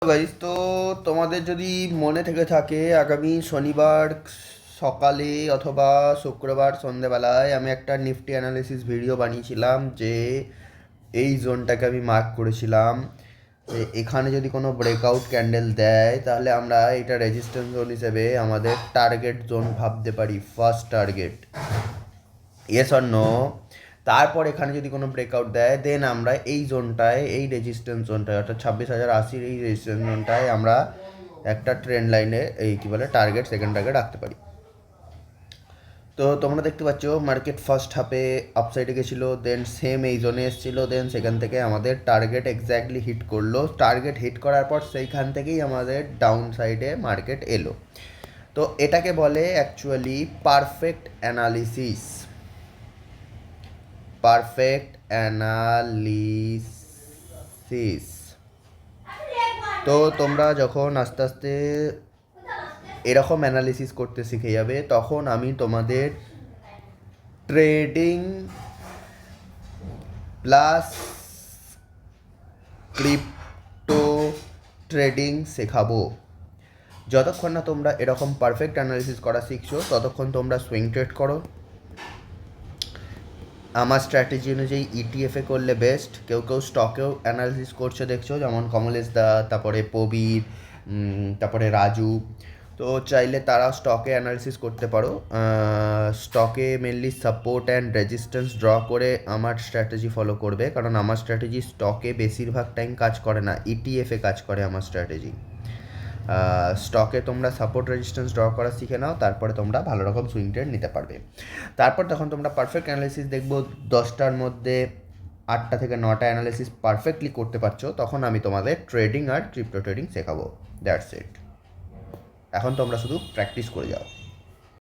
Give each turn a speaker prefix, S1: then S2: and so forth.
S1: Guys, তো তোমাদের যদি মনে থেকে থাকে আগামী শনিবার সকালে অথবা শুক্রবার সন্ধেবেলায় আমি একটা নিফটি অ্যানালিসিস ভিডিও বানিয়েছিলাম, যে এই জোনটাকে আমি মার্ক করেছিলাম যে এখানে যদি কোনো ব্রেকআউট ক্যান্ডেল দেয় তাহলে আমরা এটা রেজিস্ট্যান্স জোন হিসেবে আমাদের টার্গেট জোন ভাবতে পারি, first target. Yes or no? তারপর এখানে যদি কোনো ব্রেকআউট দেয় দেন আমরা এই জোনটায়, এই রেজিস্ট্যান্স জোনটায় অর্থাৎ 26,080 এই রেজিস্ট্যান্স জোনটায় আমরা একটা ট্রেন্ড লাইনে এই কী বলে টার্গেট, সেকেন্ড টার্গেট রাখতে পারি। তো তোমরা দেখতে পাচ্ছ মার্কেট ফার্স্ট হাফে আপসাইডে গেছিলো, দেন সেম এই জোনে এসেছিলো, দেন সেখান থেকে আমাদের টার্গেট এক্স্যাক্টলি হিট করলো। টার্গেট হিট করার পর সেইখান থেকেই আমাদের ডাউন সাইডে মার্কেট এলো। তো এটাকে বলে actually perfect analysis. Perfect analysis. তো তোমরা যখন আস্তে আস্তে এরকম অ্যানালিসিস করতে শিখে যাবে তখন আমি তোমাদের ট্রেডিং প্লাস ক্রিপ্টো ট্রেডিং শেখাবো। যতক্ষণ না তোমরা এরকম পারফেক্ট অ্যানালিসিস করা শিখছো ততক্ষণ তোমরা সুইং ট্রেড করো। আমার স্ট্র্যাটেজি অনুযায়ী ইটিএফে করলে বেস্ট। কেউ কেউ স্টকেও অ্যানালিসিস করছে দেখছো, যেমন কমলেশ দা, তারপরে প্রবীর, তারপরে রাজু। তো চাইলে তারা স্টকে অ্যানালিসিস করতে পারো। স্টকে mainly support and resistance draw করে আমার স্ট্র্যাটেজি ফলো করবে, কারণ আমার স্ট্র্যাটেজি স্টকে বেশিরভাগ টাইম কাজ করে না, ইটিএফে কাজ করে আমার স্ট্র্যাটেজি। স্টকে তোমরা সাপোর্ট রেজিস্ট্যান্স ড্র করা শিখে নাও, তারপরে তোমরা ভালো রকম সুইং ট্রেড নিতে পারবে। তারপর তখন তোমরা পারফেক্ট অ্যানালিসিস দেখবো, 10টার মধ্যে 8টা থেকে 9টা অ্যানালিসিস পারফেক্টলি করতে পারছো, তখন আমি তোমাদের ট্রেডিং আর ক্রিপ্টো ট্রেডিং শেখাবো। That's it. এখন তোমরা শুধু প্র্যাকটিস করে যাও।